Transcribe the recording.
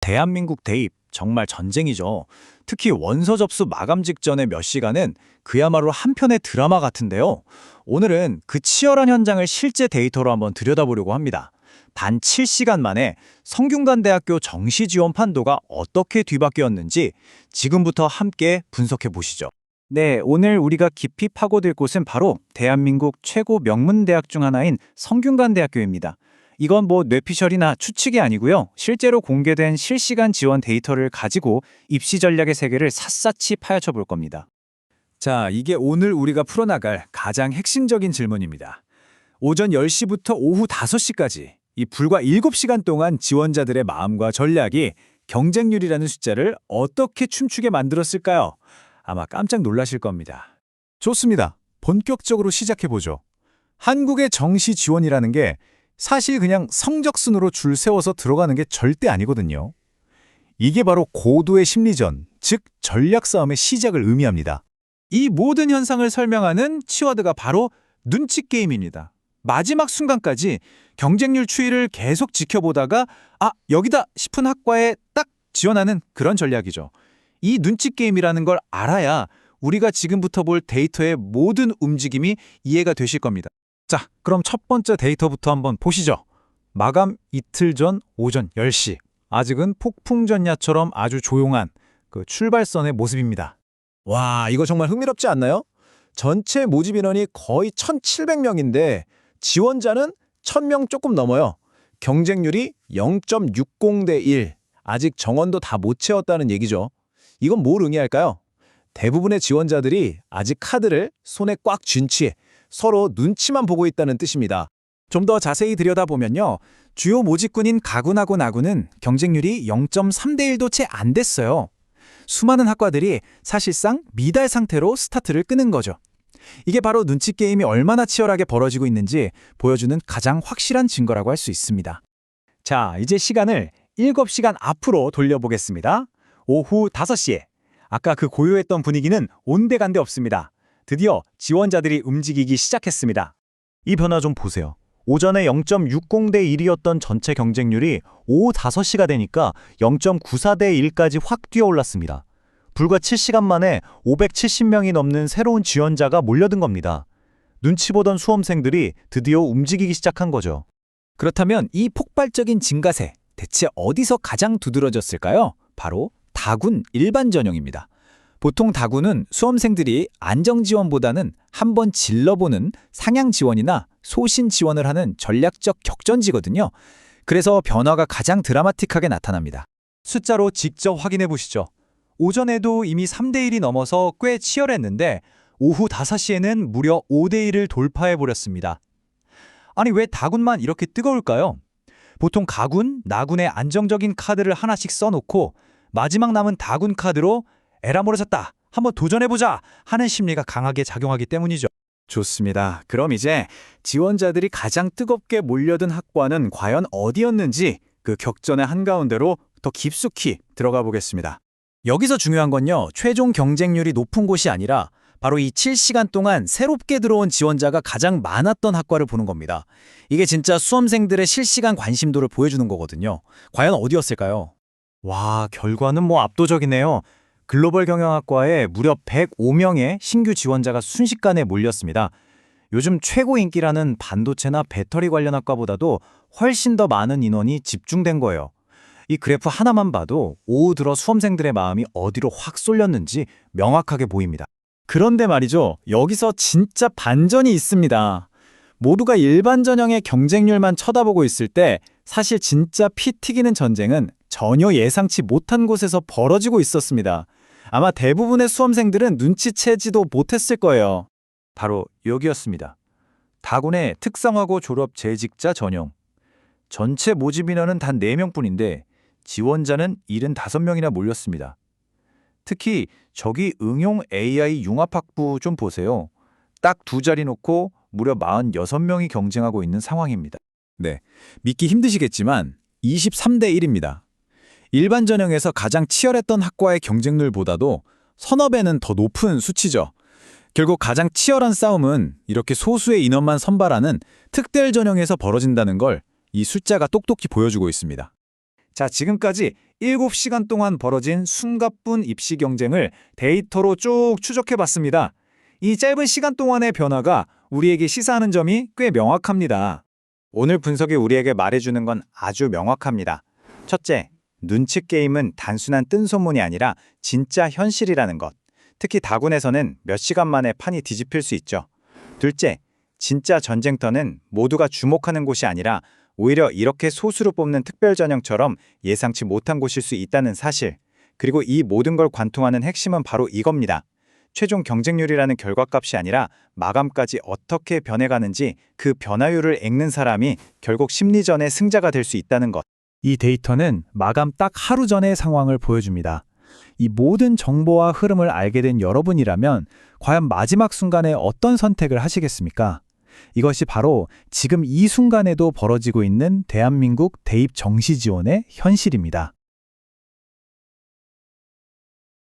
대한민국 대입 정말 전쟁이죠. 특히 원서 접수 마감 직전의 몇 시간은 그야말로 한 편의 드라마 같은데요. 오늘은 그 치열한 현장을 실제 데이터로 한번 들여다보려고 합니다. 단 7시간 만에 성균관대학교 정시 지원 판도가 어떻게 뒤바뀌었는지 지금부터 함께 분석해 보시죠. 네, 오늘 우리가 깊이 파고들 곳은 바로 대한민국 최고 명문대학 중 하나인 성균관대학교입니다. 이건 뭐 뇌피셜이나 추측이 아니고요. 실제로 공개된 실시간 지원 데이터를 가지고 입시 전략의 세계를 샅샅이 파헤쳐 볼 겁니다. 자, 이게 오늘 우리가 풀어나갈 가장 핵심적인 질문입니다. 오전 10시부터 오후 5시까지 이 불과 7시간 동안 지원자들의 마음과 전략이 경쟁률이라는 숫자를 어떻게 춤추게 만들었을까요? 아마 깜짝 놀라실 겁니다. 좋습니다. 본격적으로 시작해보죠. 한국의 정시 지원이라는 게 사실 그냥 성적순으로 줄 세워서 들어가는 게 절대 아니거든요. 이게 바로 고도의 심리전, 즉 전략 싸움의 시작을 의미합니다. 이 모든 현상을 설명하는 키워드가 바로 눈치 게임입니다. 마지막 순간까지 경쟁률 추이를 계속 지켜보다가 여기다 싶은 학과에 딱 지원하는 그런 전략이죠. 이 눈치 게임이라는 걸 알아야 우리가 지금부터 볼 데이터의 모든 움직임이 이해가 되실 겁니다. 자, 그럼 첫 번째 데이터부터 한번 보시죠. 마감 이틀 전 오전 10시. 아직은 폭풍전야처럼 아주 조용한 그 출발선의 모습입니다. 와, 이거 정말 흥미롭지 않나요? 전체 모집 인원이 거의 1,700명인데 지원자는 1,000명 조금 넘어요. 경쟁률이 0.60대 1. 아직 정원도 다 못 채웠다는 얘기죠. 이건 뭘 의미할까요? 대부분의 지원자들이 아직 카드를 손에 꽉 쥔 채 서로 눈치만 보고 있다는 뜻입니다. 좀 더 자세히 들여다보면요. 주요 모집군인 가군하고 나군은 경쟁률이 0.3대 1도 채 안 됐어요. 수많은 학과들이 사실상 미달 상태로 스타트를 끄는 거죠. 이게 바로 눈치 게임이 얼마나 치열하게 벌어지고 있는지 보여주는 가장 확실한 증거라고 할 수 있습니다. 자, 이제 시간을 7시간 앞으로 돌려보겠습니다. 오후 5시에. 아까 그 고요했던 분위기는 온데간데 없습니다. 드디어 지원자들이 움직이기 시작했습니다. 이 변화 좀 보세요. 오전에 0.60대 1이었던 전체 경쟁률이 오후 5시가 되니까 0.94대 1까지 확 뛰어올랐습니다. 불과 7시간 만에 570명이 넘는 새로운 지원자가 몰려든 겁니다. 눈치 보던 수험생들이 드디어 움직이기 시작한 거죠. 그렇다면 이 폭발적인 증가세, 대체 어디서 가장 두드러졌을까요? 바로 다군 일반 전형입니다. 보통 다군은 수험생들이 안정 지원보다는 한번 질러보는 상향 지원이나 소신 지원을 하는 전략적 격전지거든요. 그래서 변화가 가장 드라마틱하게 나타납니다. 숫자로 직접 확인해 보시죠. 오전에도 이미 3대 1이 넘어서 꽤 치열했는데 오후 5시에는 무려 5대 1을 돌파해 버렸습니다. 아니 왜 다군만 이렇게 뜨거울까요? 보통 가군, 나군의 안정적인 카드를 하나씩 써놓고 마지막 남은 다군 카드로 에라 모르셨다, 한번 도전해보자 하는 심리가 강하게 작용하기 때문이죠. 좋습니다. 그럼 이제 지원자들이 가장 뜨겁게 몰려든 학과는 과연 어디였는지 그 격전의 한가운데로 더 깊숙이 들어가 보겠습니다. 여기서 중요한 건요, 최종 경쟁률이 높은 곳이 아니라 바로 이 7시간 동안 새롭게 들어온 지원자가 가장 많았던 학과를 보는 겁니다. 이게 진짜 수험생들의 실시간 관심도를 보여주는 거거든요. 과연 어디였을까요? 와, 결과는 뭐 압도적이네요. 글로벌 경영학과에 무려 105명의 신규 지원자가 순식간에 몰렸습니다. 요즘 최고 인기라는 반도체나 배터리 관련 학과보다도 훨씬 더 많은 인원이 집중된 거예요. 이 그래프 하나만 봐도 오후 들어 수험생들의 마음이 어디로 확 쏠렸는지 명확하게 보입니다. 그런데 말이죠, 여기서 진짜 반전이 있습니다. 모두가 일반 전형의 경쟁률만 쳐다보고 있을 때 사실 진짜 피 튀기는 전쟁은 전혀 예상치 못한 곳에서 벌어지고 있었습니다. 아마 대부분의 수험생들은 눈치채지도 못했을 거예요. 바로 여기였습니다. 다군의 특성화고 졸업 재직자 전형. 전체 모집 인원은 단 4명뿐인데 지원자는 75명이나 몰렸습니다. 특히 저기 응용 AI 융합학부 좀 보세요. 딱 두 자리 놓고 무려 46명이 경쟁하고 있는 상황입니다. 네, 믿기 힘드시겠지만 23대 1입니다. 일반 전형에서 가장 치열했던 학과의 경쟁률보다도 서너 배는 더 높은 수치죠. 결국 가장 치열한 싸움은 이렇게 소수의 인원만 선발하는 특별 전형에서 벌어진다는 걸 이 숫자가 똑똑히 보여주고 있습니다. 자, 지금까지 7시간 동안 벌어진 숨가쁜 입시 경쟁을 데이터로 쭉 추적해봤습니다. 이 짧은 시간 동안의 변화가 우리에게 시사하는 점이 꽤 명확합니다. 오늘 분석이 우리에게 말해주는 건 아주 명확합니다. 첫째, 눈치 게임은 단순한 뜬소문이 아니라 진짜 현실이라는 것. 특히 다군에서는 몇 시간 만에 판이 뒤집힐 수 있죠. 둘째, 진짜 전쟁터는 모두가 주목하는 곳이 아니라 오히려 이렇게 소수로 뽑는 특별 전형처럼 예상치 못한 곳일 수 있다는 사실. 그리고 이 모든 걸 관통하는 핵심은 바로 이겁니다. 최종 경쟁률이라는 결과값이 아니라 마감까지 어떻게 변해가는지 그 변화율을 읽는 사람이 결국 심리전의 승자가 될 수 있다는 것. 이 데이터는 마감 딱 하루 전의 상황을 보여줍니다. 이 모든 정보와 흐름을 알게 된 여러분이라면 과연 마지막 순간에 어떤 선택을 하시겠습니까? 이것이 바로 지금 이 순간에도 벌어지고 있는 대한민국 대입 정시 지원의 현실입니다.